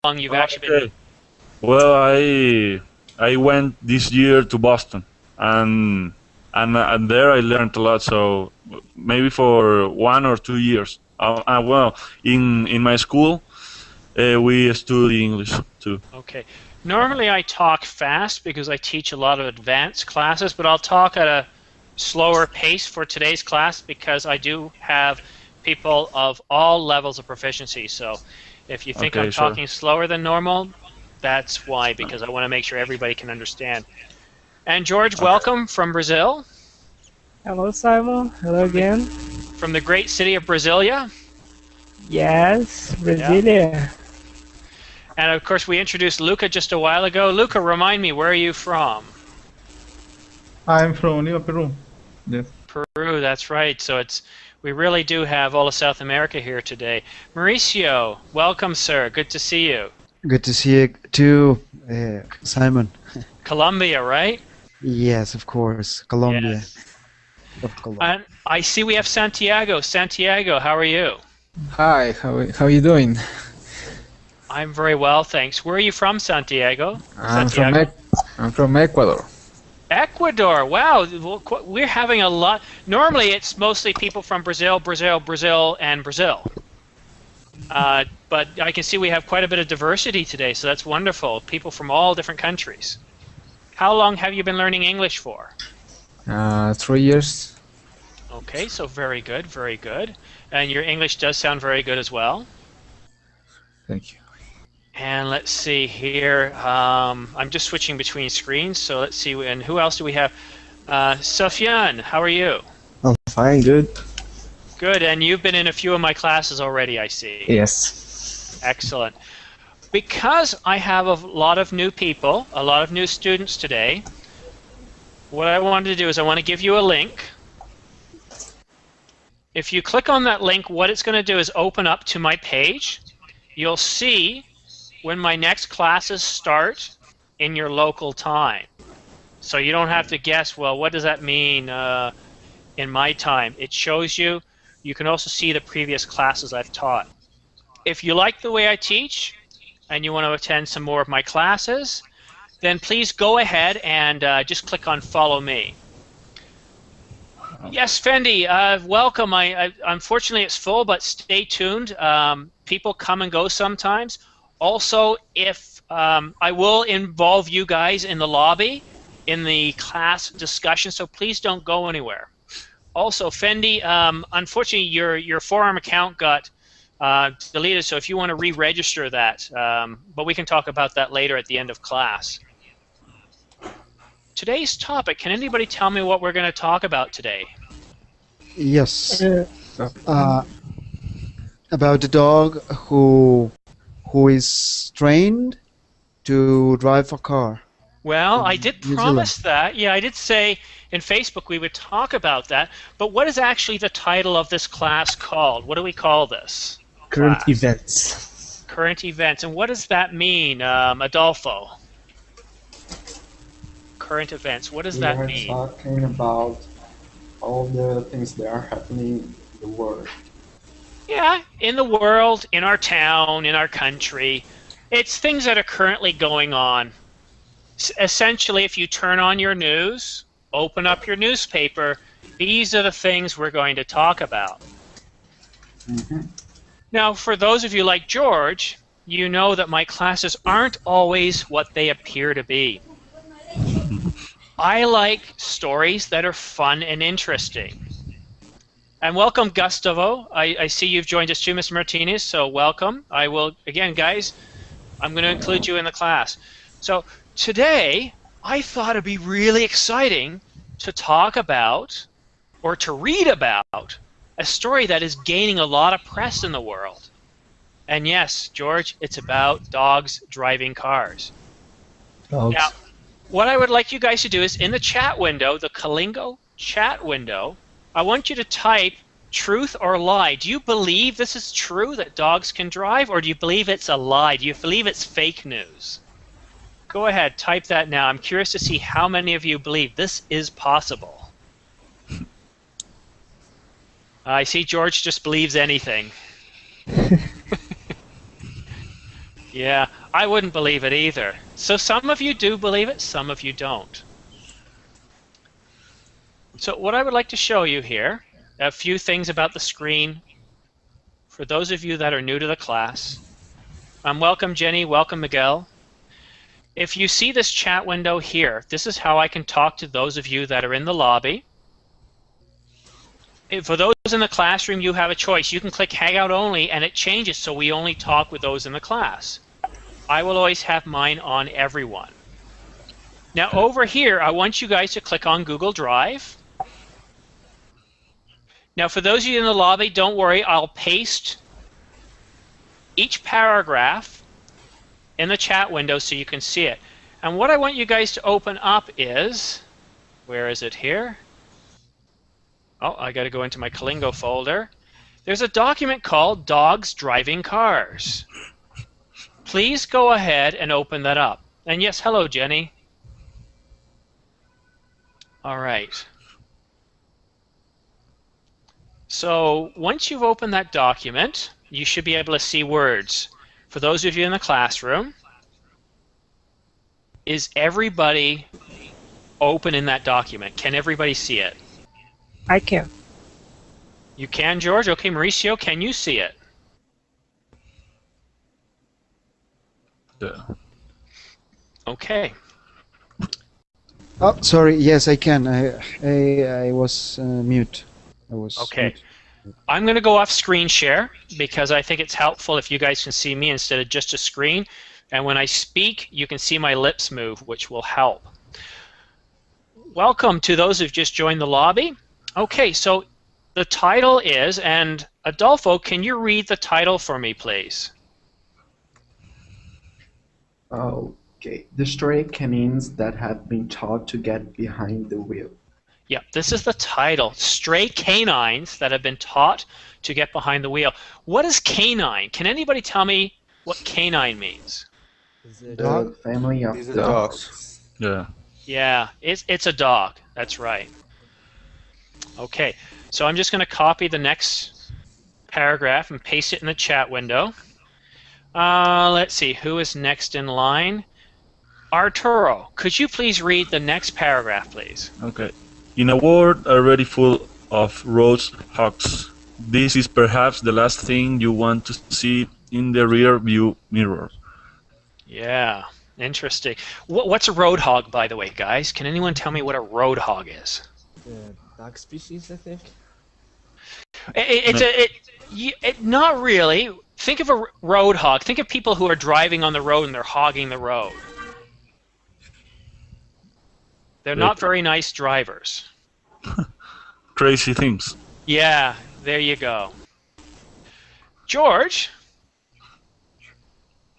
long you've actually been. Okay. Well, I went this year to Boston, and and there I learned a lot. So maybe for 1 or 2 years. Well, in my school, we study English too. Okay. Normally I talk fast because I teach a lot of advanced classes, but I'll talk at a slower pace for today's class because I do have people of all levels of proficiency. So if you think I'm Okay, sure. talking slower than normal, that's why, because I want to make sure everybody can understand. And George, Okay. welcome from Brazil, Hello, Simon. Hello again. from the great city of Brasilia. Yes, Brasilia. And of course, we introduced Luca just a while ago. Luca, remind me, where are you from? I'm from Lima, Peru. Yes. Peru, that's right. So we really do have all of South America here today. Mauricio, welcome, sir. Good to see you. Good to see you too, Simon. Colombia, right? Yes, of course, Colombia. Yes. Of Colombia. And I see we have Santiago. Santiago, how are you? Hi, how are you doing? I'm very well, thanks. Where are you from, Santiago? I'm from Ecuador. Ecuador. Wow, we're having a lot. Normally, it's mostly people from Brazil, and Brazil. But I can see we have quite a bit of diversity today, so that's wonderful. People from all different countries. How long have you been learning English for? 3 years. Okay, so very good, very good. And your English does sound very good as well. Thank you. And let's see here. I'm just switching between screens, so let's see. And who else do we have? Sufyan, how are you? I'm fine, good. Good, and you've been in a few of my classes already, I see. Yes. Excellent. Because I have a lot of new people, a lot of new students today, what I wanted to do is I want to give you a link. If you click on that link, what it's going to do is open up to my page. You'll see when my next classes start in your local time. So you don't have to guess, well, what does that mean in my time? It shows you. You can also see the previous classes I've taught. If you like the way I teach and you want to attend some more of my classes, then please go ahead and just click on Follow Me. Yes, Fendi, welcome. Unfortunately, it's full, but stay tuned. People come and go sometimes. Also, if I will involve you guys in the lobby, in the class discussion, so please don't go anywhere. Also, Fendi, unfortunately, your forum account got deleted, so if you want to re-register that, but we can talk about that later at the end of class. Today's topic, can anybody tell me what we're going to talk about today? Yes. About the dog who is trained to drive a car. Well, I did New promise Zealand. that. Yeah, I did say in Facebook we would talk about that. But what is actually the title of this class called? What do we call this? Current class? events. Current events. And what does that mean, Adolfo? Current events. What does that mean? We are talking about all the things that are happening in the world. Yeah, in the world, in our town, in our country. It's things that are currently going on. Essentially, if you turn on your news, open up your newspaper, these are the things we're going to talk about. Mm-hmm. Now, for those of you like George, you know that my classes aren't always what they appear to be. I like stories that are fun and interesting. And welcome, Gustavo. I see you've joined us too, Mr. Martinez, so welcome. I will, again, guys, I'm going to include you in the class. So today, I thought it'd be really exciting to talk about, or to read about, a story that is gaining a lot of press in the world. And yes, George, it's about dogs driving cars. Dogs. Now, what I would like you guys to do is in the chat window, the Kalingo chat window, I want you to type truth or lie. Do you believe this is true, that dogs can drive, or do you believe it's a lie? Do you believe it's fake news? Go ahead, type that now. I'm curious to see how many of you believe this is possible. I see George just believes anything. Yeah, I wouldn't believe it either. So some of you do believe it, some of you don't. So what I would like to show you here, a few things about the screen for those of you that are new to the class. Welcome Jenny, welcome Miguel. If you see this chat window here, this is how I can talk to those of you that are in the lobby. For those in the classroom, you have a choice. You can click Hangout Only, and it changes so we only talk with those in the class. I will always have mine on everyone. Now over here, I want you guys to click on Google Drive. Now for those of you in the lobby, don't worry, I'll paste each paragraph in the chat window so you can see it. And what I want you guys to open up is, where is it here? Oh, I got to go into my Kalingo folder. There's a document called Dogs Driving Cars. Please go ahead and open that up. And yes, hello, Jenny. All right. So once you've opened that document, you should be able to see words. For those of you in the classroom, is everybody open in that document? Can everybody see it? I can. You can, George? Okay, Mauricio, can you see it? Yeah. Okay. Oh, sorry. Yes, I can. I was mute. I was Okay. mute. I'm going to go off screen share because I think it's helpful if you guys can see me instead of just a screen. And when I speak, you can see my lips move, which will help. Welcome to those who've just joined the lobby. Okay, so the title is, and Adolfo, can you read the title for me, please? Okay. The stray canines that had been taught to get behind the wheel. Yeah, this is the title. Stray canines that have been taught to get behind the wheel. What is canine? Can anybody tell me what canine means? The family of These are dogs. Yeah. Yeah, it's a dog. That's right. Okay, so I'm just going to copy the next paragraph and paste it in the chat window. Let's see, who is next in line? Arturo, could you please read the next paragraph, please? Okay. In a world already full of roadhogs, this is perhaps the last thing you want to see in the rear view mirror. Yeah, interesting. What's a roadhog, by the way, guys? Can anyone tell me what a roadhog is? Dog species, I think. Not really. Think of a roadhog. Think of people who are driving on the road and they're hogging the road. They're not very nice drivers. Crazy things. Yeah, there you go. George,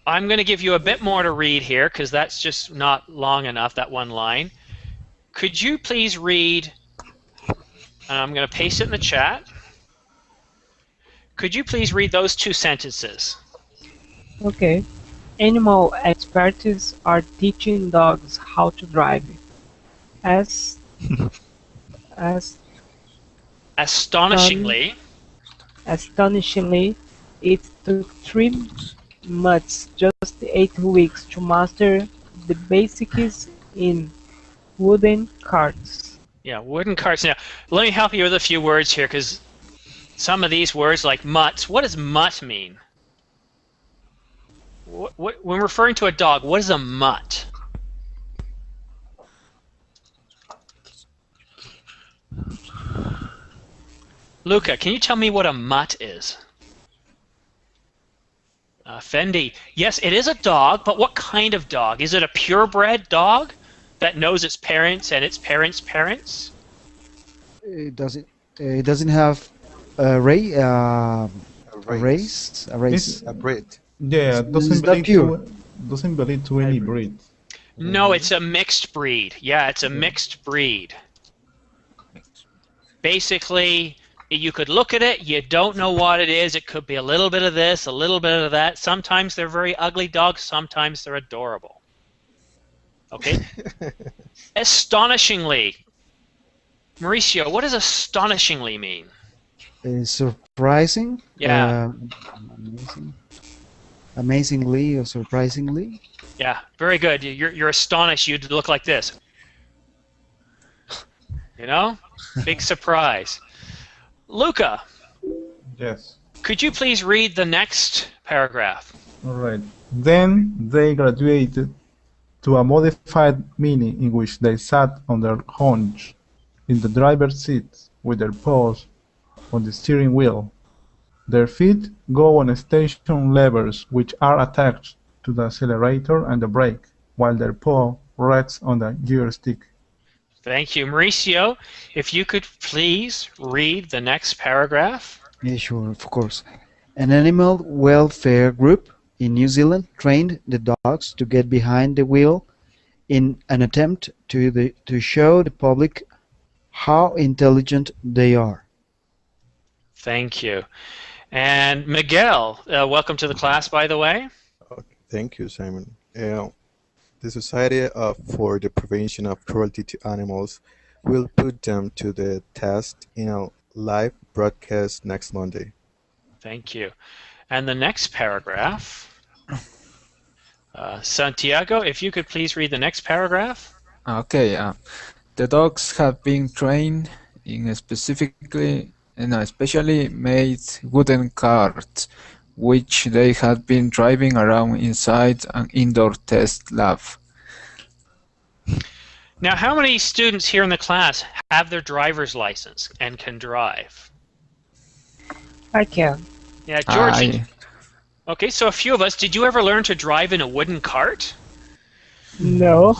I'm going to give you a bit more to read here because that's just not long enough, that one line. Could you please read, and I'm going to paste it in the chat. Could you please read those two sentences? Okay. Animal experts are teaching dogs how to drive. As Astonishingly, astonishingly, it took 3 months, just 8 weeks, to master the basics in wooden carts. yeah, wooden carts. Now, let me help you with a few words here because some of these words like mutts, what does mutt mean? When referring to a dog, what is a mutt? Luca, can you tell me what a mutt is? Fendi, yes, it is a dog, but what kind of dog? Is it a purebred dog that knows its parents and its parents' parents? It doesn't have a race. A breed. Yeah, It's not pure. Doesn't belong to any breed. No, it's a mixed breed. Yeah, it's a mixed breed. Basically, you could look at it, you don't know what it is. It could be a little bit of this, a little bit of that. Sometimes they're very ugly dogs, sometimes they're adorable. Okay? Astonishingly. Mauricio, what does astonishingly mean? Surprising. Yeah. Amazing. amazingly or surprisingly. Yeah, very good. You're astonished. You'd look like this. You know, big surprise. Luca, Yes. could you please read the next paragraph? Alright. Then they graduated to a modified Mini in which they sat on their haunch in the driver's seat with their paws on the steering wheel. Their feet go on station levers which are attached to the accelerator and the brake, while their paw rests on the gear stick. Thank you. Mauricio, if you could please read the next paragraph. Yeah, sure, of course. An animal welfare group in New Zealand trained the dogs to get behind the wheel in an attempt to show the public how intelligent they are. Thank you. And Miguel, welcome to the class, by the way. Okay, thank you, Simon. The Society for the Prevention of Cruelty to Animals will put them to the test in a live broadcast next Monday. Thank you. And the next paragraph, Santiago, if you could please read the next paragraph. Okay, the dogs have been trained in especially made wooden carts, which they had been driving around inside an indoor test lab. Now, how many students here in the class have their driver's license and can drive? I can. Yeah, George. I, Okay, so a few of us. Did you ever learn to drive in a wooden cart? No.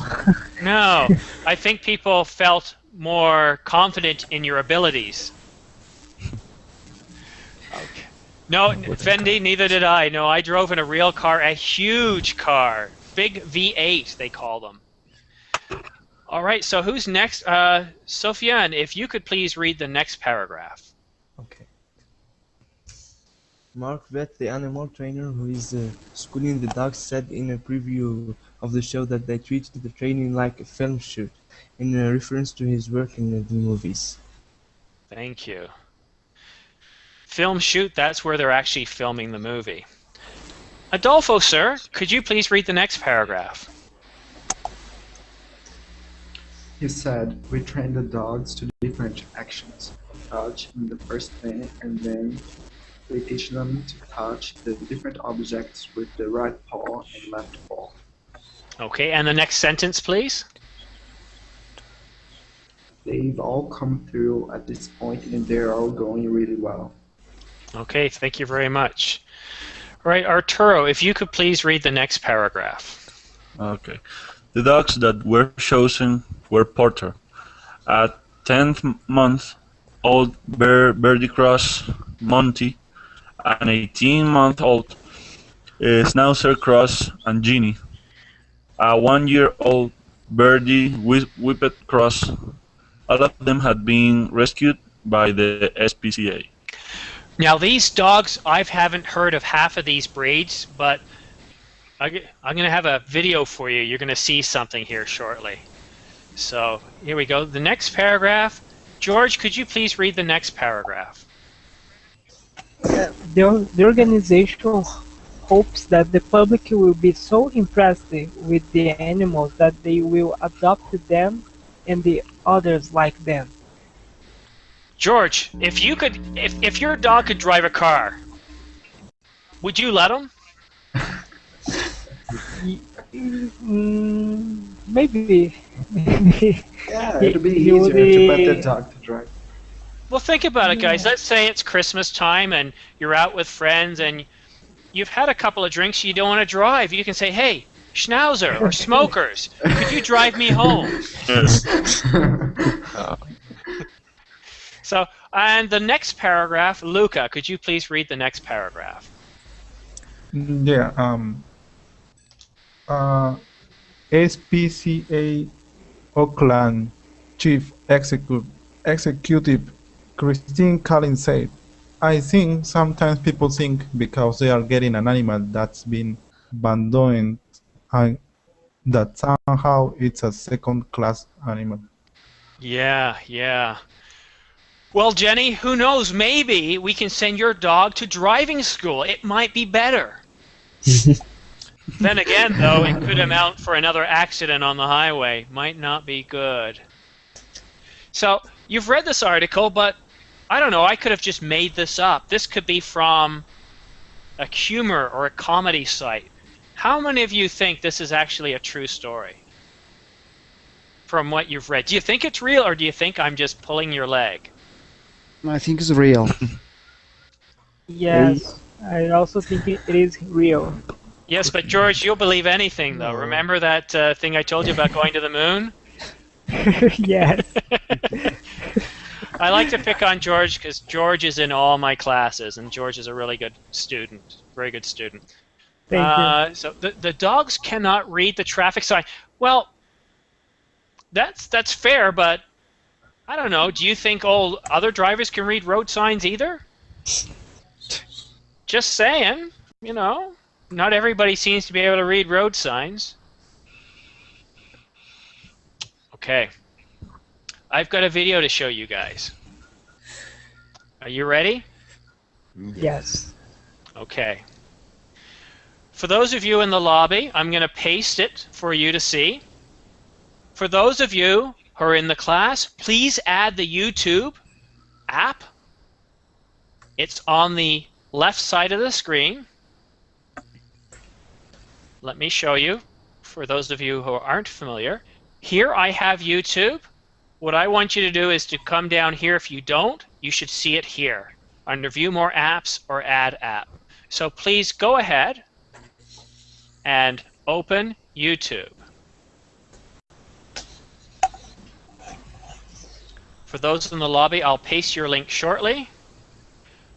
No. I think people felt more confident in your abilities. Okay. No, Fendi, neither did I. No, I drove in a real car, a huge car. Big V8, they call them. All right, so who's next? Sofiane, if you could please read the next paragraph. Okay. Mark Vett, the animal trainer who is schooling the dogs, said in a preview of the show that they treated the training like a film shoot, in a reference to his work in the movies. Thank you. Film shoot, that's where they're actually filming the movie. Adolfo, sir, could you please read the next paragraph? He said, we train the dogs to different actions. Touch in the first thing, and then we teach them to touch the different objects with the right paw and left paw. Okay, and the next sentence, please. They've all come through at this point and they're all going really well. Okay, thank you very much. All right, Arturo, if you could please read the next paragraph. Okay. The dogs that were chosen were Porter, a 10th month old Birdie Cross Monty, an 18-month-old Schnauzer Cross, and Ginny, a 1-year-old Birdie Whippet Cross. All of them had been rescued by the SPCA. Now, these dogs, I haven't heard of half of these breeds, but I'm going to have a video for you. You're going to see something here shortly. So here we go. The next paragraph. George, could you please read the next paragraph? The organization hopes that the public will be so impressed with the animals that they will adopt them and the others like them. George, if your dog could drive a car, would you let him? Maybe. Yeah, it'd be easier to let the dog to drive. Well, think about it, guys. Let's say it's Christmas time and you're out with friends and you've had a couple of drinks, you don't want to drive. You can say, hey, Schnauzer or Smokers, could you drive me home? Yes. So, and the next paragraph, Luca, could you please read the next paragraph? Yeah. SPCA Auckland Chief Executive Christine Collins said, I think sometimes people think because they are getting an animal that's been abandoned that somehow it's a second-class animal. Yeah, yeah. Well, Jenny, who knows? Maybe we can send your dog to driving school. It might be better. Then again, though, it could amount for another accident on the highway. Might not be good. So, you've read this article, but I don't know, I could have just made this up. This could be from a humor or a comedy site. How many of you think this is actually a true story? From what you've read. Do you think it's real, or do you think I'm just pulling your leg? I think it's real. Yes, I also think it is real. Yes, but George, you'll believe anything, though. Remember that thing I told you about going to the moon? Yes. I like to pick on George because George is in all my classes, and George is a really good student, very good student. Thank you. So the dogs cannot read the traffic sign. Well, that's fair, but I don't know. Do you think all other drivers can read road signs either? Just saying, you know, not everybody seems to be able to read road signs. Okay. I've got a video to show you guys. Are you ready? Yes. Okay. For those of you in the lobby, I'm going to paste it for you to see. For those of you who are in the class, please add the YouTube app. It's on the left side of the screen. Let me show you, for those of you who aren't familiar. Here I have YouTube. What I want you to do is to come down here. If you don't, you should see it here under View More Apps or Add App. So please go ahead and open YouTube. For those in the lobby, I'll paste your link shortly.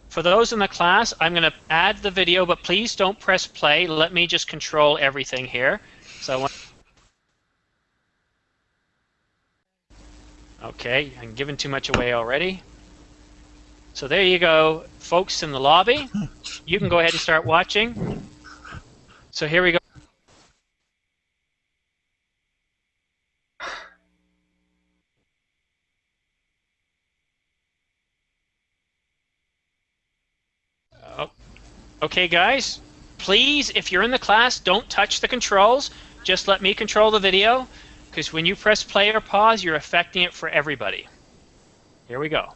For those in the class, I'm going to add the video, but please don't press play. Let me just control everything here. So I want. Okay, I'm giving too much away already. So there you go, folks in the lobby. You can go ahead and start watching. So here we go. Okay, guys, please, if you're in the class, don't touch the controls. Just let me control the video, because when you press play or pause, you're affecting it for everybody. Here we go.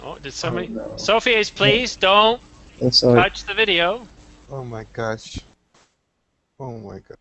Oh, did somebody? Oh, no. Sophie, please don't Sorry. touch the video. Oh my gosh. Oh my god.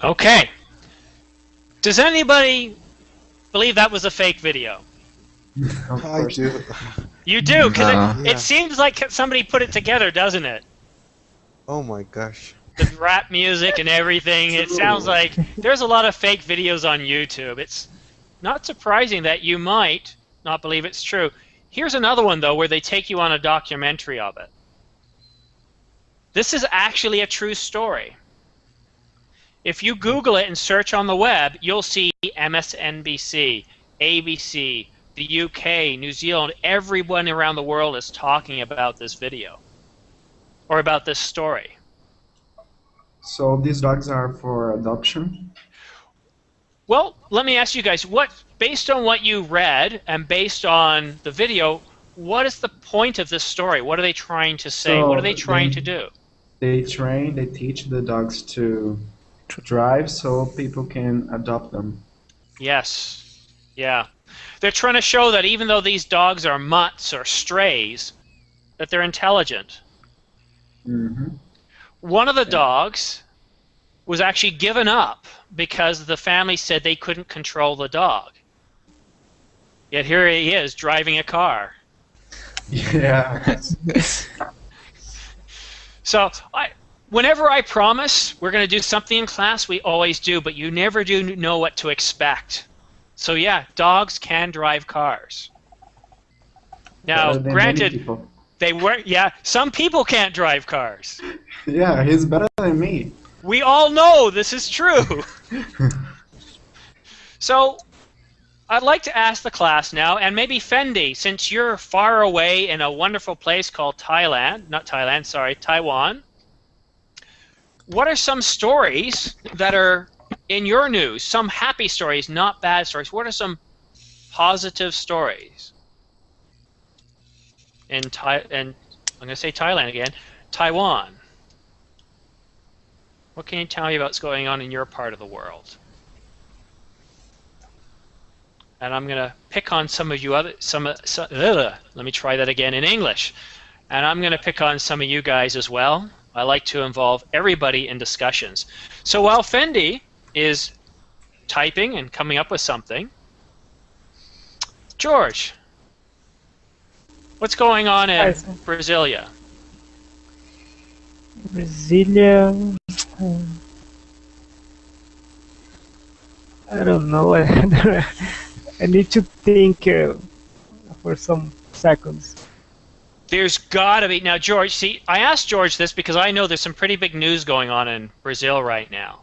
Okay. Does anybody believe that was a fake video? Of I course. do. You do, because No. it seems like somebody put it together, doesn't it? Oh my gosh. The rap music and everything. It sounds like there's a lot of fake videos on YouTube. It's not surprising that you might not believe it's true. Here's another one, though, where they take you on a documentary of it. This is actually a true story. If you Google it and search on the web, you'll see MSNBC, ABC, the UK, New Zealand, everyone around the world is talking about this video or about this story. So these dogs are for adoption? Well, let me ask you guys, based on what you read and based on the video, what is the point of this story? What are they trying to say? What are they trying to do? They teach the dogs to drive so people can adopt them. Yes. Yeah. They're trying to show that even though these dogs are mutts or strays, that they're intelligent. Mm-hmm. One of the dogs was actually given up because the family said they couldn't control the dog. Yet here he is driving a car. Yeah. So whenever I promise we're going to do something in class, we always do, but you never do know what to expect. So yeah, dogs can drive cars. Now, granted, some people can't drive cars. Yeah, he's better than me. We all know this is true. So I'd like to ask the class now, and maybe Fendi, since you're far away in a wonderful place called Taiwan, what are some stories that are in your news? Some happy stories, not bad stories. What are some positive stories? And I'm going to say Thailand again, Taiwan. What can you tell me about what's going on in your part of the world? And I'm going to pick on some of you let me try that again in English. And I'm going to pick on some of you guys as well. I like to involve everybody in discussions. So while Fendi is typing and coming up with something, George, what's going on in Brasilia? Brasilia, I don't know. I need to think for some seconds. There's got to be. Now, George, see, I asked George this because I know there's some pretty big news going on in Brazil right now.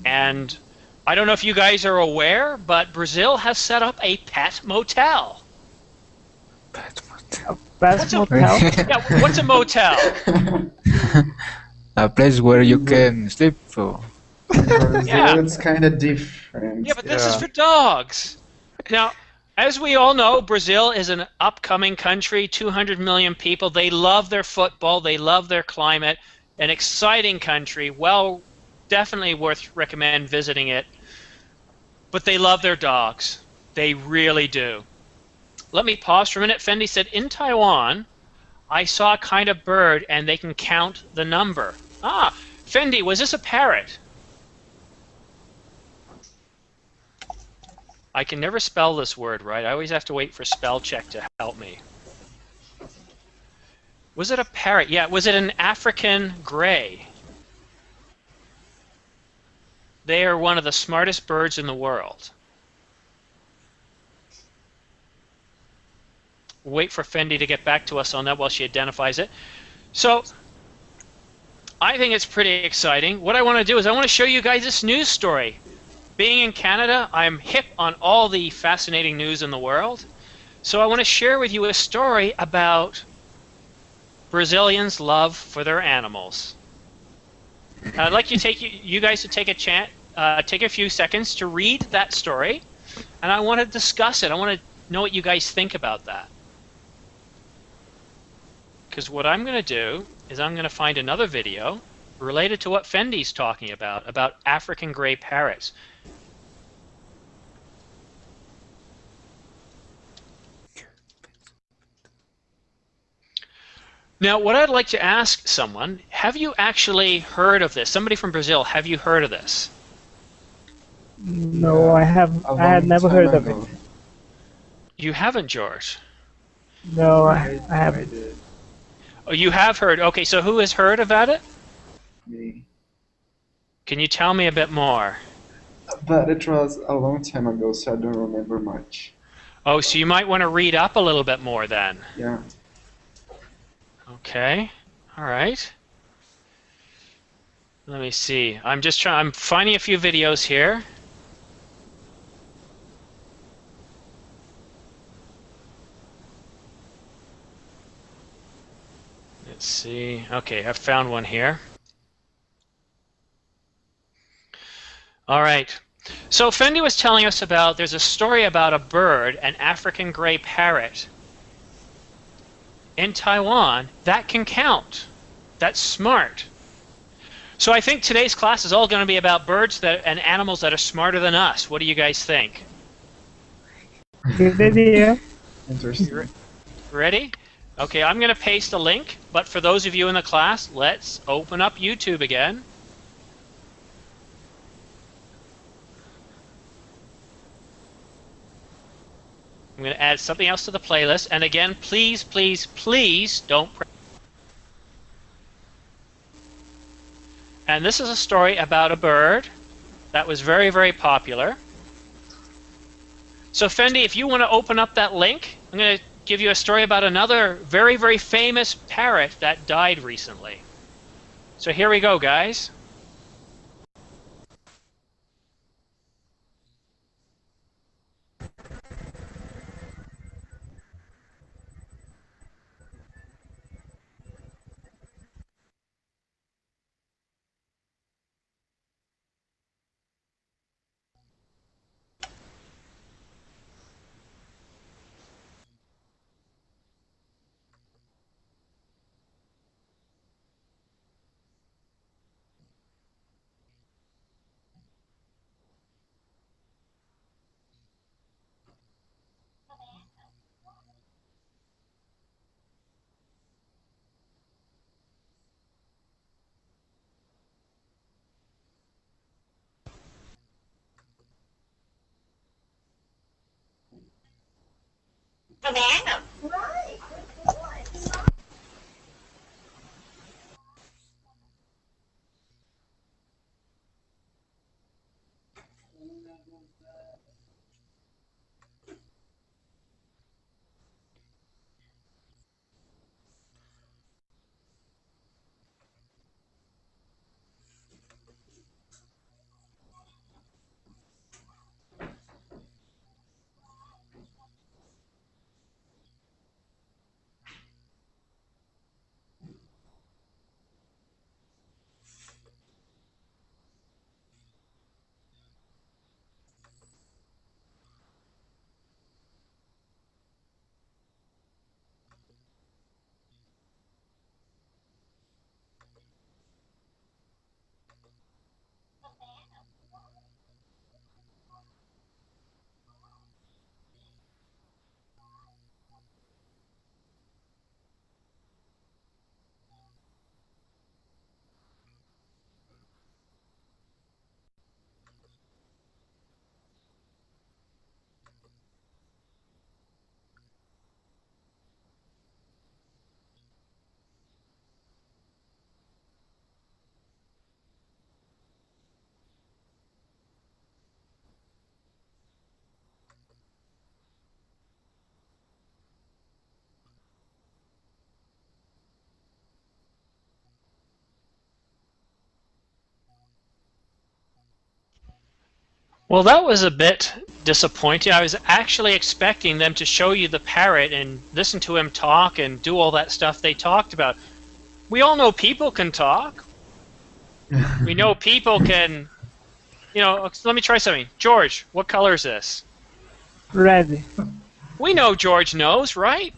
And I don't know if you guys are aware, but Brazil has set up a pet motel. Pet motel. Pet motel? Yeah, what's a motel? A place where you can sleep. Yeah, it's kind of different. Yeah, but this is for dogs. Now, as we all know, Brazil is an upcoming country, 200 million people. They love their football. They love their climate. An exciting country. Well, definitely worth recommend visiting it. But they love their dogs. They really do. Let me pause for a minute. Fendi said, in Taiwan, I saw a kind of bird and they can count the number. Ah, Fendi, was this a parrot? I can never spell this word right. I always have to wait for spell check to help me. Was it a parrot? Yeah, was it an African gray? They are one of the smartest birds in the world. Wait for Fendi to get back to us on that while she identifies it. So, I think it's pretty exciting. What I want to do is I want to show you guys this news story. Being in Canada, I'm hip on all the fascinating news in the world. So I want to share with you a story about Brazilians' love for their animals. I'd like you guys to take a few seconds to read that story, and I want to discuss it. I want to know what you guys think about that. Because what I'm going to do is I'm going to find another video related to what Fendi's talking about African gray parrots. Now, what I'd like to ask someone, have you actually heard of this? Somebody from Brazil, have you heard of this? No, I had never heard of it. You haven't, George? No, I haven't. Oh, you have heard. Okay, so who has heard about it? Me. Can you tell me a bit more? But it was a long time ago, so I don't remember much. Oh, so you might want to read up a little bit more then. Yeah. Okay. All right. Let me see. I'm finding a few videos here. Let's see. Okay, I've found one here. All right. So Fendi was telling us about, there's a story about a bird, an African gray parrot in Taiwan that can count. That's smart. So I think today's class is all going to be about birds and animals that are smarter than us. What do you guys think? Good idea. Interesting. Ready? Okay, I'm going to paste a link, but for those of you in the class, let's open up YouTube again. I'm going to add something else to the playlist, and again, please, please, please don't press. And this is a story about a bird that was very, very popular. So Fendi, if you want to open up that link, I'm going to give you a story about another very, very famous parrot that died recently. So here we go, guys. Well, that was a bit disappointing. I was actually expecting them to show you the parrot and listen to him talk and do all that stuff they talked about. We all know people can talk. We know people can, let me try something. George, what color is this? Ready. We know George knows, right?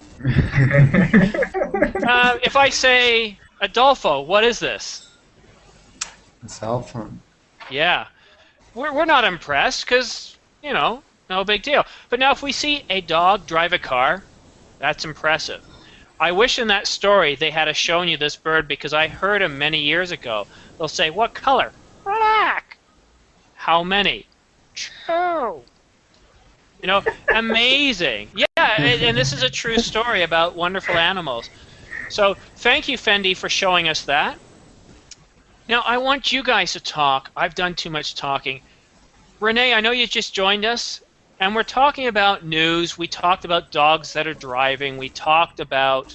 If I say, Adolfo, what is this? A cell phone. Yeah. We're not impressed because, no big deal. But now if we see a dog drive a car, that's impressive. I wish in that story they had shown you this bird because I heard him many years ago. They'll say, what color? Black. How many? 2. Amazing. Yeah, and this is a true story about wonderful animals. So thank you, Fendi, for showing us that. Now, I want you guys to talk. I've done too much talking. Renee, I know you just joined us, and we're talking about news. We talked about dogs that are driving. We talked about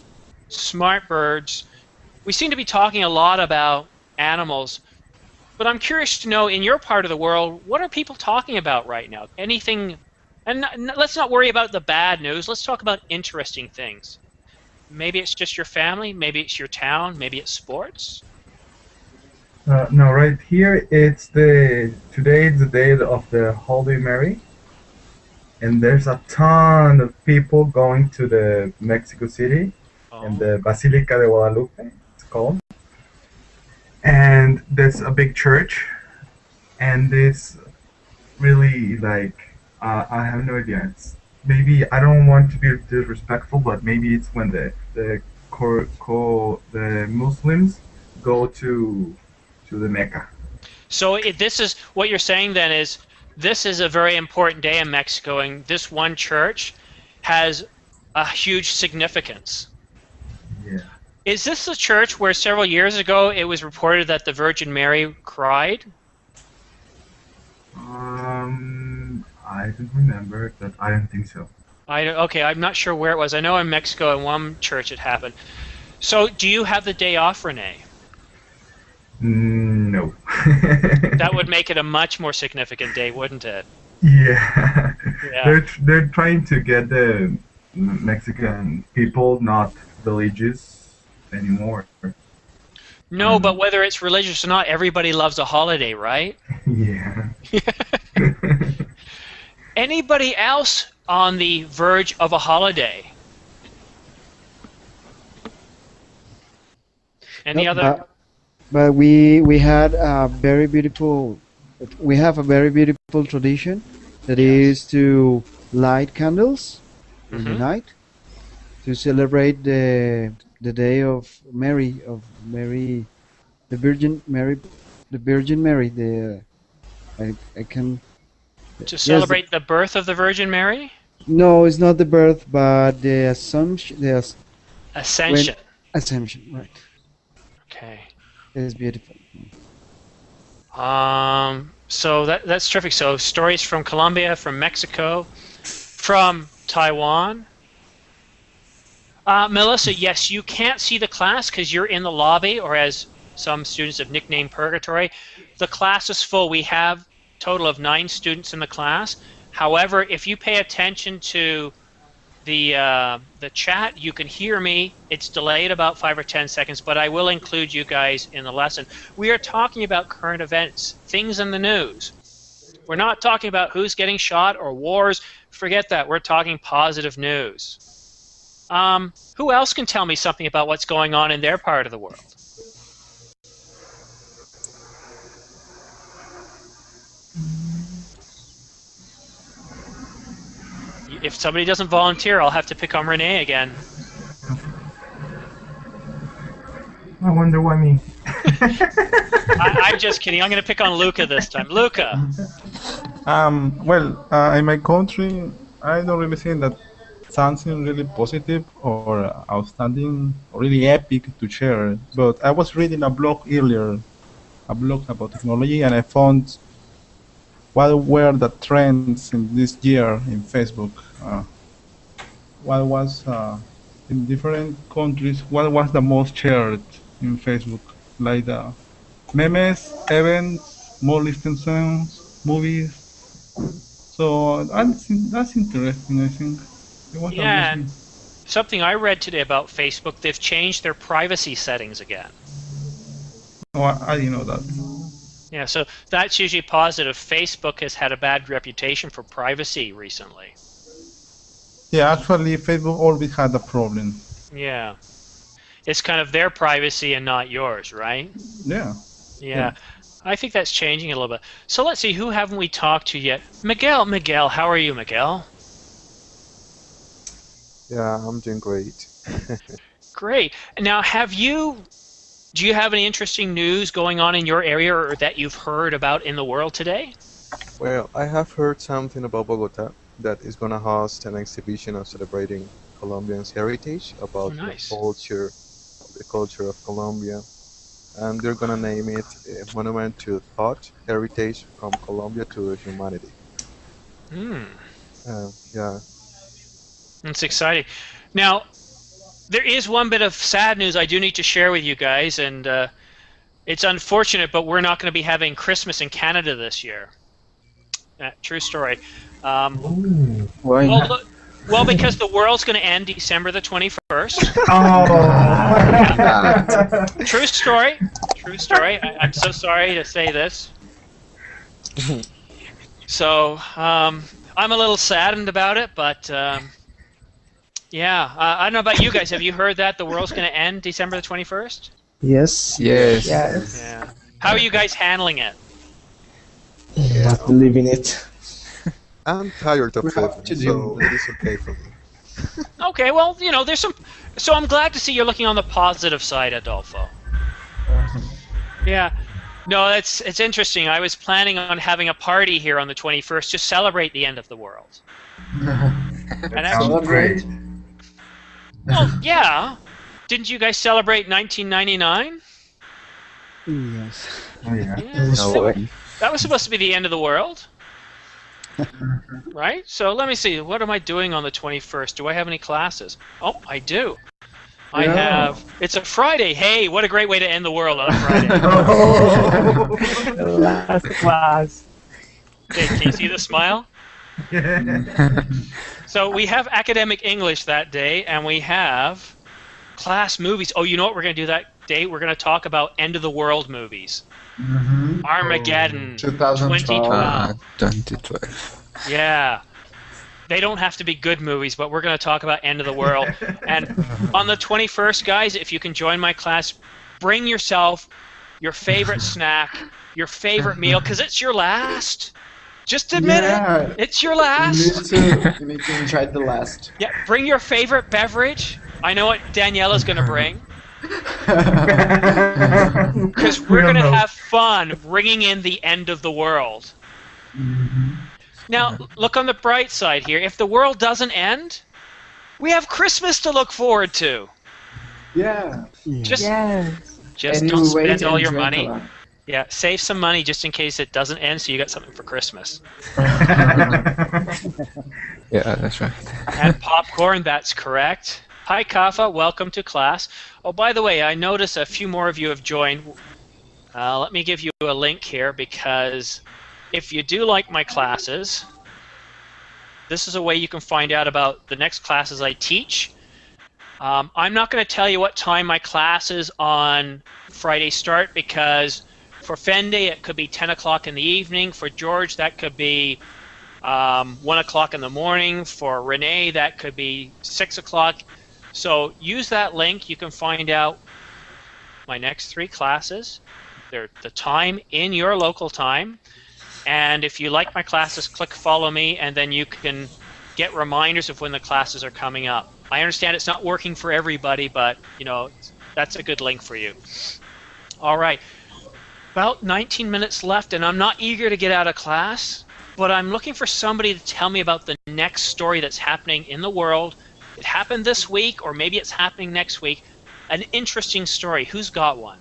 smart birds. We seem to be talking a lot about animals, but I'm curious to know, in your part of the world, what are people talking about right now? Anything, and let's not worry about the bad news. Let's talk about interesting things. Maybe it's just your family, maybe it's your town, maybe it's sports. No, right here it's the today is the day of the Holy Mary, and there's a ton of people going to the Mexico City and Oh. the Basilica de Guadalupe. It's called, and there's a big church, and it's really like I have no idea. It's maybe I don't want to be disrespectful, but maybe it's when the Muslims go to the Mecca. So this is what you're saying then is this is a very important day in Mexico, and this one church has a huge significance. Yeah. Is this the church where several years ago it was reported that the Virgin Mary cried? I don't remember, but I don't think so. Okay, I'm not sure where it was. I know in Mexico in one church it happened. So do you have the day off, Renee? No. That would make it a much more significant day, wouldn't it? Yeah. Yeah. They're trying to get the Mexican people not religious anymore. No, but whether it's religious or not, everybody loves a holiday, right? Yeah. Anybody else on the verge of a holiday? Any No, other? but we had a very beautiful. We have a very beautiful tradition that is to light candles in the night to celebrate the day of Mary, the Virgin Mary, the Virgin Mary. I can. To Yes. celebrate the birth of the Virgin Mary? No, it's not the birth, but the assumption. Ascension. Assumption, right? Okay. It's beautiful. So that's terrific. So stories from Colombia, from Mexico, from Taiwan. Melissa, yes, you can't see the class because you're in the lobby, or as some students have nicknamed Purgatory. The class is full. We have a total of 9 students in the class. However, if you pay attention to the chat, you can hear me. It's delayed about 5 or 10 seconds, but I will include you guys in the lesson. We are talking about current events, things in the news. We're not talking about who's getting shot or wars. Forget that. We're talking positive news. Who else can tell me something about what's going on in their part of the world? If somebody doesn't volunteer, I'll have to pick on Renee again. I wonder why me. I'm just kidding. I'm going to pick on Luca this time. Luca. Well, in my country, I don't really think that something really positive or outstanding or really epic to share. But I was reading a blog earlier, a blog about technology, and I found what were the trends in this year in Facebook. What was in different countries? What was the most shared in Facebook? Like the memes, events, more listeners, movies. So that's interesting. I think it was Yeah, and amazing. something I read today about Facebook, they've changed their privacy settings again. Oh, I didn't know that. Yeah, so that's usually positive. Facebook has had a bad reputation for privacy recently. Yeah, actually, Facebook always had a problem. Yeah. It's kind of their privacy and not yours, right? Yeah. Yeah. I think that's changing a little bit. So let's see, who haven't we talked to yet? Miguel, how are you, Miguel? Yeah, I'm doing great. Great. Now, do you have any interesting news going on in your area or that you've heard about in the world today? Well, I have heard something about Bogota that is gonna host an exhibition of celebrating Colombian's heritage about Oh, nice. culture the culture of Colombia, and they're gonna name it a Monument to Thought Heritage from Colombia to Humanity. Hmm. Yeah. It's exciting. Now, there is one bit of sad news I do need to share with you guys, and it's unfortunate, but we're not going to be having Christmas in Canada this year. True story. Ooh. Why Well, not? well, because the world's going to end December the 21st. Oh. True story. True story. I'm so sorry to say this. So I'm a little saddened about it, but yeah, I don't know about you guys. Have you heard that the world's going to end December the 21st? Yes. Yes. Yes. Yeah. How are you guys handling it? Not believing it. I'm tired of We have to living, deal so with it is okay for me. Okay, well, you know, there's some. So I'm glad to see you're looking on the positive side, Adolfo. Yeah. No, it's interesting. I was planning on having a party here on the 21st to celebrate the end of the world. That And sounds actually, great. well, yeah. Didn't you guys celebrate 1999? Yes. Oh yeah. Yeah. No way. That was supposed to be the end of the world. Right? So let me see. What am I doing on the 21st? Do I have any classes? Oh, I do. I have. It's a Friday. Hey, what a great way to end the world on a Friday. The last class. Hey, can you see the smile? So we have academic English that day, and we have class movies. Oh, you know what we're going to do that day? We're going to talk about end of the world movies. Armageddon, 2012. 2012. Yeah. They don't have to be good movies, but we're going to talk about end of the world. And on the 21st, guys, if you can join my class, bring yourself your favorite snack, your favorite meal, because it's your last. Just admit Yeah. it. It's your last. You need to enjoy the last. Yeah, bring your favorite beverage. I know what Daniela's going to bring. Because we're going to have fun ringing in the end of the world. Now, look on the bright side here. If the world doesn't end, we have Christmas to look forward to. Yeah. Just And don't you wait spend all and your drink money. a lot. Yeah, save some money just in case it doesn't end, so you got something for Christmas. Yeah, that's right. And popcorn, that's correct. Hi, Kafa. Welcome to class. Oh, by the way, I notice a few more of you have joined. Let me give you a link here, because if you do like my classes, this is a way you can find out about the next classes I teach. I'm not going to tell you what time my classes on Friday start, because for Fende it could be 10 o'clock in the evening. For George, that could be 1 o'clock in the morning. For Renee, that could be 6 o'clock. So use that link. You can find out my next 3 classes. They're the time in your local time. And if you like my classes, click follow me, and then you can get reminders of when the classes are coming up. I understand it's not working for everybody, but you know, that's a good link for you. All right. About 19 minutes left, and I'm not eager to get out of class, but I'm looking for somebody to tell me about the next story that's happening in the world. It happened this week, or maybe it's happening next week. An interesting story. Who's got one?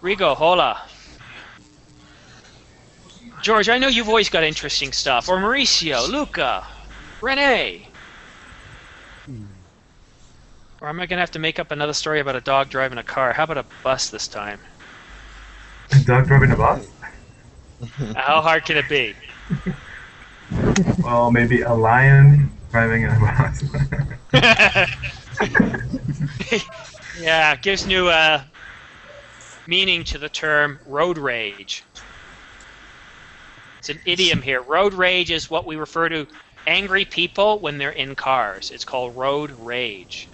Rigo, hola. George, I know you've always got interesting stuff. Or Mauricio, Luca, Renee. Or am I going to have to make up another story about a dog driving a car? How about a bus this time? Dog driving a bus? How hard can it be? Well, maybe a lion driving a bus. Yeah, it gives new meaning to the term road rage. It's an idiom here. Road rage is what we refer to angry people when they're in cars. It's called road rage.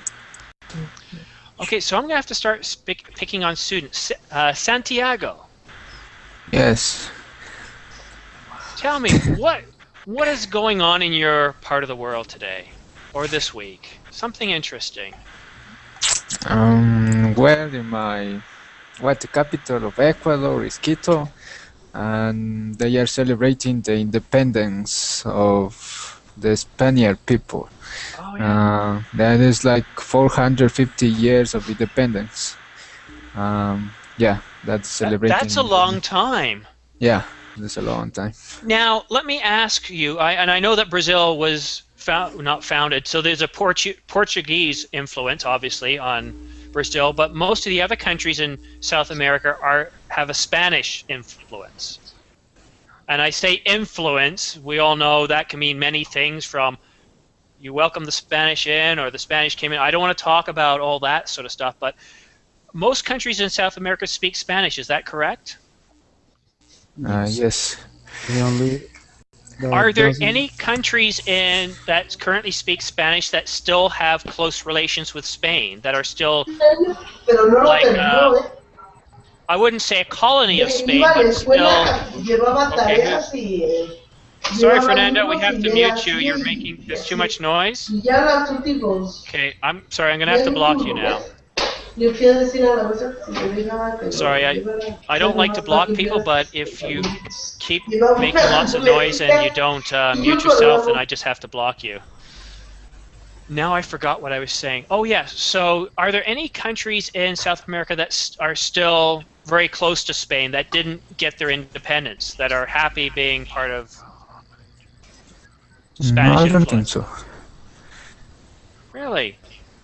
Okay, so I'm going to have to start picking on students. Santiago, Yes. tell me, what is going on in your part of the world today? Or this week? Something interesting. Well, the capital of Ecuador is Quito, and they are celebrating the independence of the Spaniard people. Oh yeah. That is like 450 years of independence. Yeah, that's That's a celebrating. long time. Yeah, that's a long time. Now, let me ask you, and I know that Brazil was not founded, so there's a Portuguese influence, obviously, on Brazil, but most of the other countries in South America have a Spanish influence. And I say influence, we all know that can mean many things, from you welcome the Spanish in or the Spanish came in. I don't want to talk about all that sort of stuff, but most countries in South America speak Spanish. Is that correct? Yes. Are there any countries that currently speak Spanish that still have close relations with Spain, that are still like, I wouldn't say a colony of Spain, but still... Okay, sorry, Fernando, we have to mute you. There's too much noise. Okay, I'm sorry, I'm going to have to block you now. Sorry, I don't like to block people, but if you keep making lots of noise and you don't mute yourself, then I just have to block you. Now I forgot what I was saying. Oh yeah, so are there any countries in South America that are still very close to Spain that didn't get their independence, that are happy being part of Spanish I don't influence? think so. Really?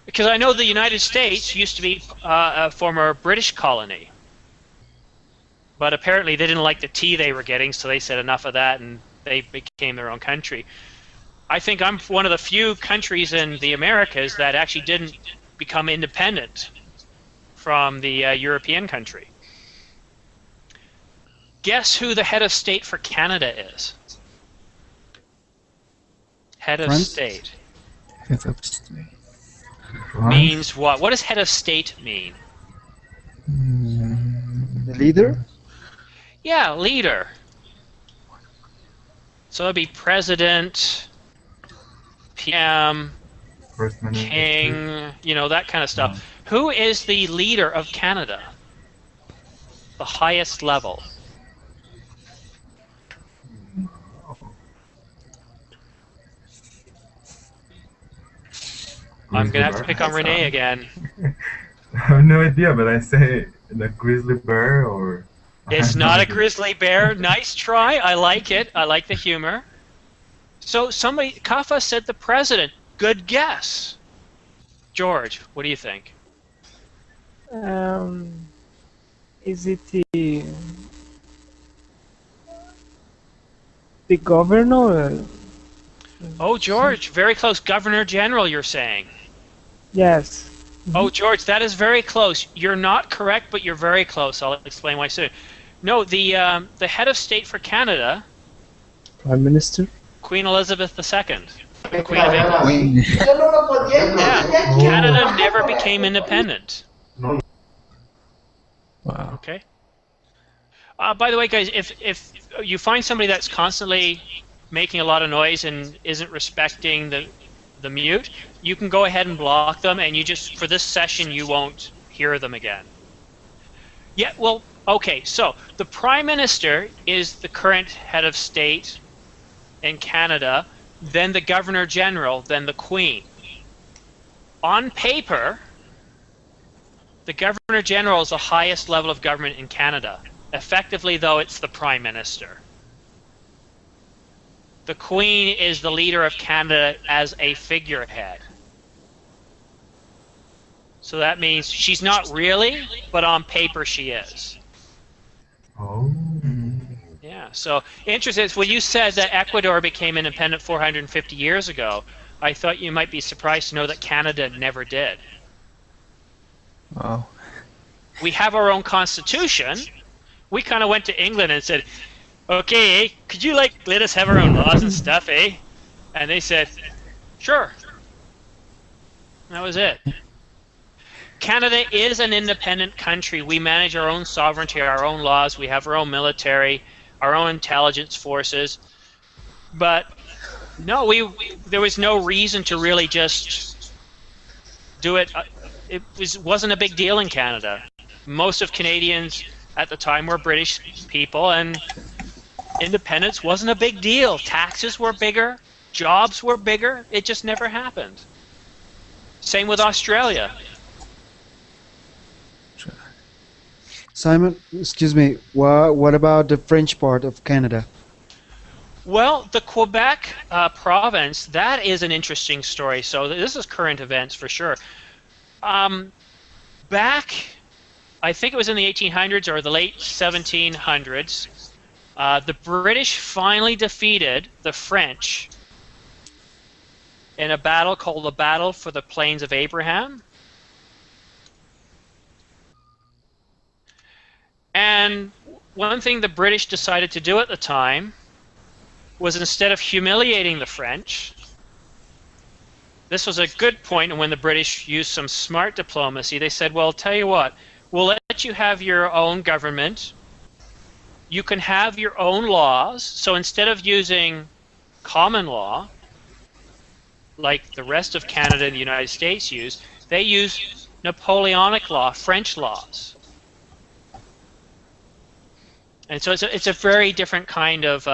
Because I know the United States used to be a former British colony. But apparently they didn't like the tea they were getting, so they said enough of that, and they became their own country. I think I'm one of the few countries in the Americas that actually didn't become independent from the European country. Guess who the head of state for Canada is? Head of state. Head of state. Means what? What does head of state mean? The leader? Yeah, leader. So it'd be president, PM, king, you know, that kind of stuff. Who is the leader of Canada? The highest level. I'm going to have to pick on Renee again. I have no idea, but I say the grizzly bear or... It's not a grizzly bear. Nice try. I like it. I like the humor. So Kafa said the president. Good guess. George, what do you think? Is it the governor? Oh, George, very close. Governor General, you're saying. Yes. Oh, George, that is very close. You're not correct, but you're very close. I'll explain why soon. No, the head of state for Canada... Prime Minister? Queen Elizabeth II. Queen of England. Yeah, Canada never became independent. Wow. Okay. By the way, guys, if you find somebody that's constantly making a lot of noise and isn't respecting the mute, you can go ahead and block them, and you just, for this session, you won't hear them again. Yeah, well, okay, so the Prime Minister is the current head of state in Canada, then the Governor General, then the Queen. On paper, the Governor General is the highest level of government in Canada. Effectively, though, it's the Prime Minister. The Queen is the leader of Canada as a figurehead. So that means she's not really, but on paper she is. Oh. Yeah, so interesting. When you said that Ecuador became independent 450 years ago, I thought you might be surprised to know that Canada never did. Wow. We have our own constitution. We kind of went to England and said, okay, could you let us have our own laws and stuff, eh? And they said, sure. That was it. Canada is an independent country. We manage our own sovereignty, our own laws. We have our own military, our own intelligence forces. But no, there was no reason to really just do it. It wasn't a big deal in Canada. Most of Canadians at the time were British people, and independence wasn't a big deal. Taxes were bigger. jobs were bigger, it just never happened. Same with Australia. Simon, excuse me, what about the French part of Canada? Well, the Quebec province, that is an interesting story. So this is current events for sure. Back, I think it was in the 1800s or the late 1700s, the British finally defeated the French in a battle called the Battle for the Plains of Abraham. And one thing the British decided to do at the time was, instead of humiliating the French, this was a good point when the British used some smart diplomacy. They said, well, tell you what, we'll let you have your own government. You can have your own laws. So instead of using common law, like the rest of Canada and the United States use, they use Napoleonic law, French laws. And so it's a very different kind of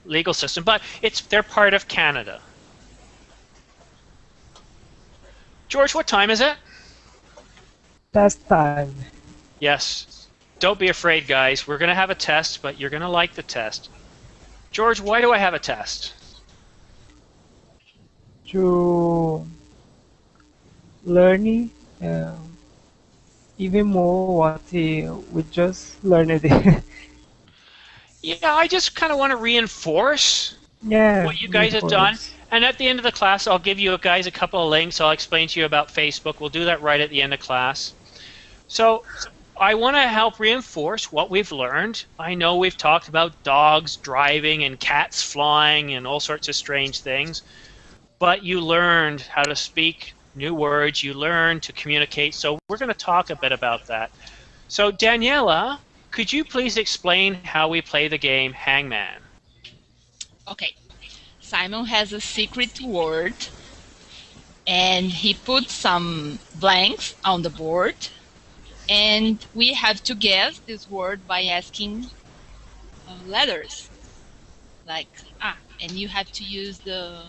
legal system, but they're part of Canada. George, what time is it? Test time. Yes. Don't be afraid, guys. We're going to have a test, but you're going to like the test. George, why do I have a test? To learn even more what we just learned. Yeah, I just kind of want to reinforce what you guys have done. And at the end of the class, I'll give you guys a couple of links. I'll explain to you about Facebook. We'll do that right at the end of class. So I want to help reinforce what we've learned. I know we've talked about dogs driving and cats flying and all sorts of strange things. But you learned how to speak new words. You learned to communicate. So we're going to talk a bit about that. So Daniela, could you please explain how we play the game Hangman? Okay. Simon has a secret word, and he put some blanks on the board, and we have to guess this word by asking letters. Like, and you have to use the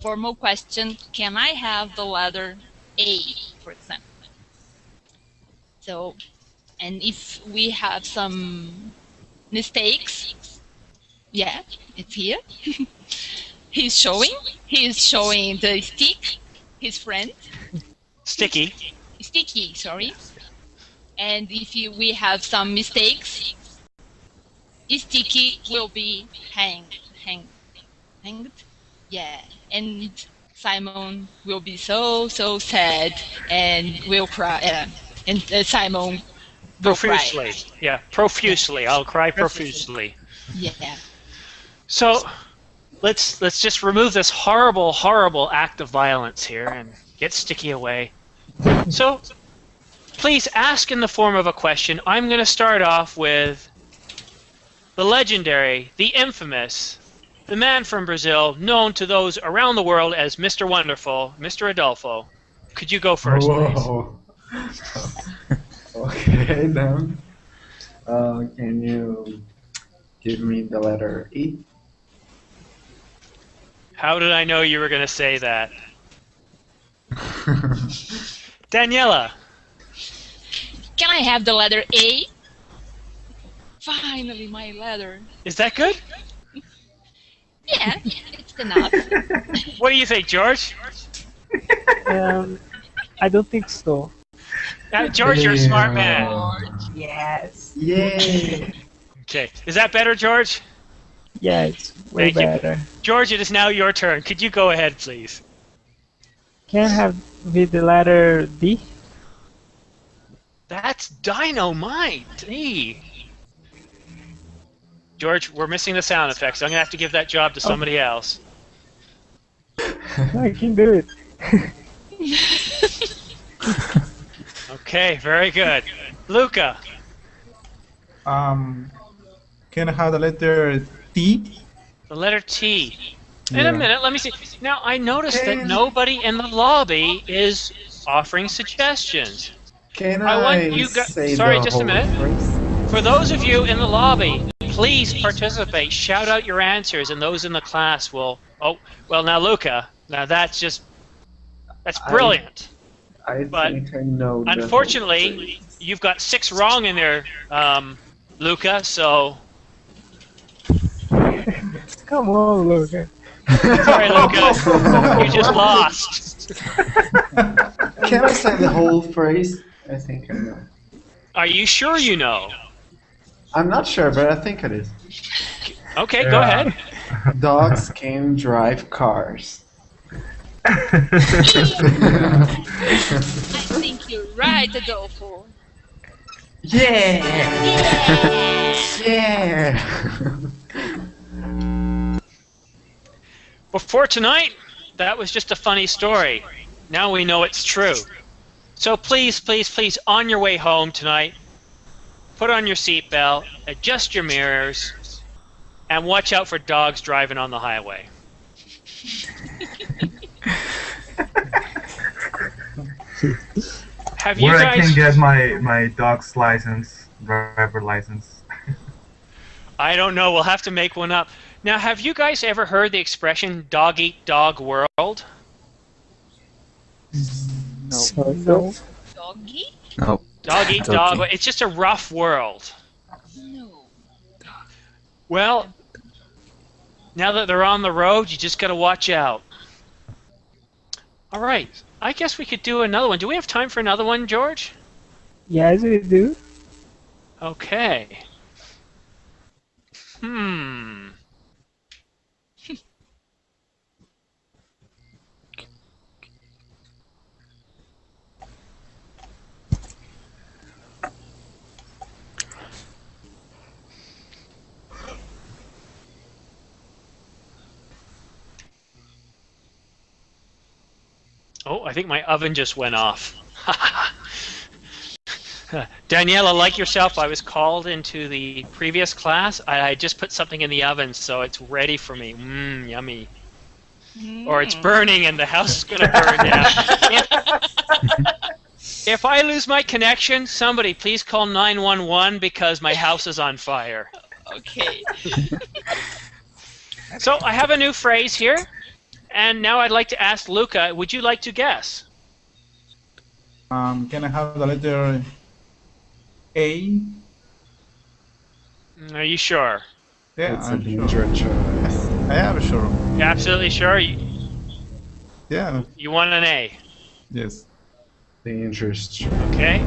formal question, can I have the letter A, for example? So, and if we have some mistakes, yeah, it's here. He's showing the stick, his friend. Sticky, sorry. And if we have some mistakes, Sticky will be hanged. Yeah, and Simon will be so sad and will cry. And Simon will profusely. Cry. Yeah, profusely. I'll cry profusely. Yeah. So let's just remove this horrible act of violence here and get Sticky away. So please ask in the form of a question. I'm going to start off with the legendary, the infamous, the man from Brazil, known to those around the world as Mr. Wonderful, Mr. Adolfo. Could you go first, please? Okay, then. Can you give me the letter E? How did I know you were going to say that? Daniela. Can I have the letter A? Finally, my letter. Is that good? Yeah, it's enough. What do you think, George? I don't think so. George, you're a smart man. Yes. Yay! Okay. Is that better, George? Yeah, it's way better. George, it is now your turn. Could you go ahead, please? Can I have with the letter D? That's dynamite. D. George, we're missing the sound effects. I'm going to have to give that job to somebody else. I can do it. Okay, very good. Luca. Can I have the letter T? The letter T. In a minute, let me see. Now, I noticed that nobody in the lobby is offering suggestions. Can I want you guys. Sorry, just a minute. For those of you in the lobby, please participate. Shout out your answers, and those in the class will. Oh, well, now Luca. Now that's brilliant. I But think I know the whole unfortunately, phrase. you've got 6 wrong in there, Luca. So Come on, Luca. sorry, Luca. You just lost. Can I say the whole phrase? I think I know. Are you sure you know? I'm not sure, but I think it is. Okay, go ahead. Dogs can drive cars. I think you're right, Adolfo. Yeah! Yeah! Yeah! Before tonight, that was just a funny story. Now we know it's true. So please, please, please, on your way home tonight, put on your seatbelt, adjust your mirrors, and watch out for dogs driving on the highway. Have you Where I guys? can get my dog's license, driver license. I don't know. We'll have to make one up. Now, have you guys ever heard the expression "dog eat dog world"? No. Doggy? No. Dog eat dog. It's just a rough world. No. Well, now that they're on the road, you just got to watch out. All right. I guess we could do another one. Do we have time for another one, George? Yes, we do. Okay. Hmm. Oh, I think my oven just went off. Daniela, like yourself, I was called into the previous class. I just put something in the oven, so it's ready for me. Mmm, yummy. Or it's burning and the house is going to burn down. If I lose my connection, somebody please call 911 because my house is on fire. Okay. So I have a new phrase here, and now I'd like to ask Luca, would you like to guess? Can I have the letter A? Are you sure? Yeah, It's a I'm danger sure. choice. I am sure. You're absolutely sure? Yeah. You want an A? Yes. Dangerous choice. Okay.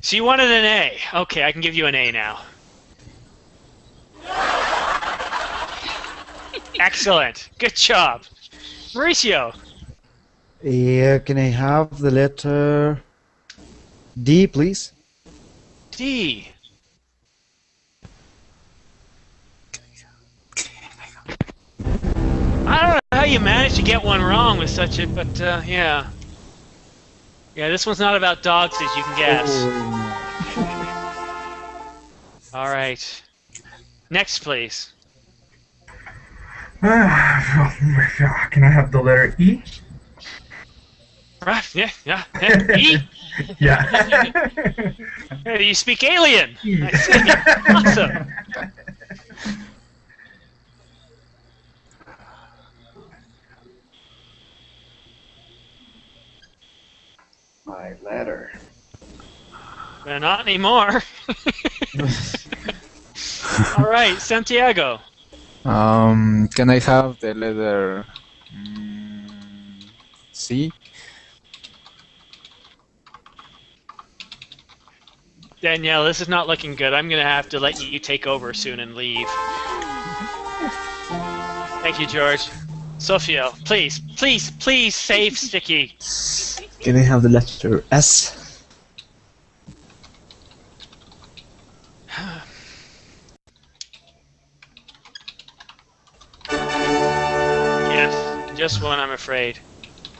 So you wanted an A. Okay, I can give you an A now. Excellent. Good job. Mauricio. Yeah, can I have the letter D, please? D. I don't know how you managed to get one wrong with such a, but yeah. Yeah, this one's not about dogs, as you can guess. All right. Next, please. Can I have the letter E? Right, yeah. E? Yeah. Hey, you speak alien. I see. Awesome. My letter. But not anymore. All right, Santiago. Can I have the letter C? Danielle, this is not looking good. I'm going to have to let you take over soon and leave. Thank you, George. Sophia, please, please, please save Sticky. Can I have the letter S? Yes, just one, I'm afraid.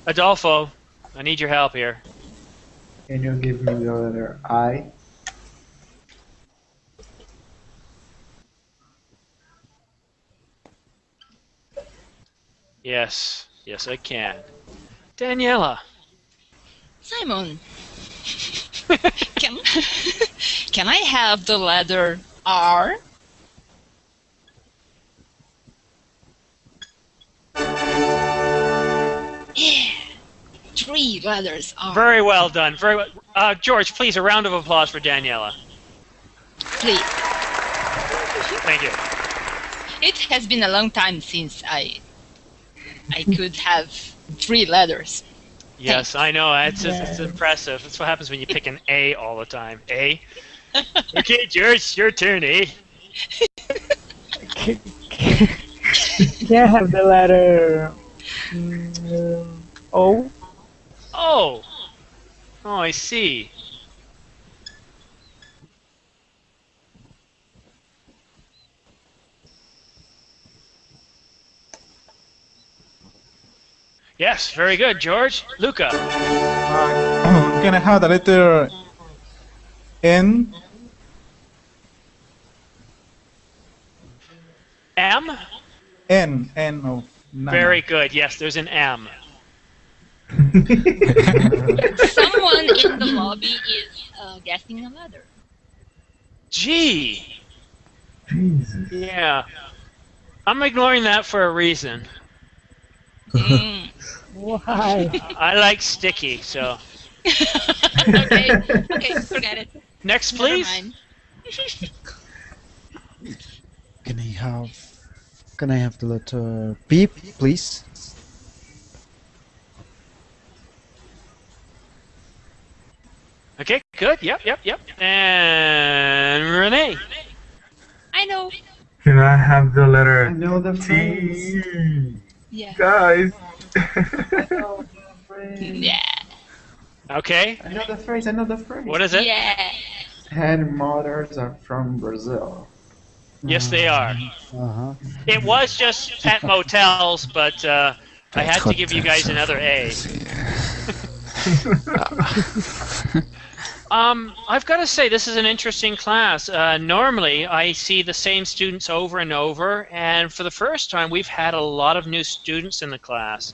Adolfo, I need your help here. Can you give me the letter I? Yes, yes, I can. Daniela. Simon, can can I have the letter R? Yeah, 3 letters R. Very well done. Very well. George, please, a round of applause for Daniela. Please. Thank you. It has been a long time since I could have 3 letters. Yes, I know. It's impressive. That's what happens when you pick an A all the time. A. Okay, George, your turn. A. Can I have the letter O? Oh. Oh, I see. Yes, very good, George. Luca. Can I have the letter N? M. N of Nana. Very good. Yes, there's an M. Someone in the lobby is guessing a letter. G. Jesus. Yeah. I'm ignoring that for a reason. Why? I like sticky, so. Okay, forget it. Next, Never please. mind. Can I have the letter P, please? Okay, good. Yep. And Renee. I know. Can I have the letter I know the phrase. T? Yeah. Guys. I know the phrase. Yeah. Okay. I know the phrase. I know the phrase. What is it? Yeah. Head motors are from Brazil. Yes, they are. Uh-huh. It was just pet motels, but I had to give you guys another A. I've got to say, this is an interesting class. Normally, I see the same students over and over, and for the first time, we've had a lot of new students in the class.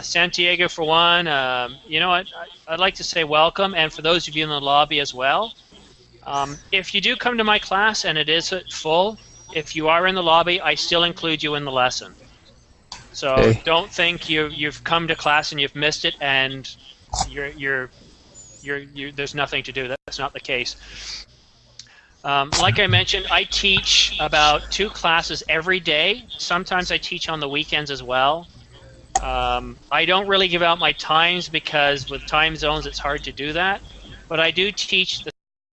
Santiago, for one, you know what? I'd like to say welcome, and for those of you in the lobby as well. If you do come to my class and it is full, if you are in the lobby, I still include you in the lesson. So don't think you've come to class and you've missed it and there's nothing to do. That's not the case. Like I mentioned, I teach about 2 classes every day. Sometimes I teach on the weekends as well. I don't really give out my times because with time zones it's hard to do that. But I do teach the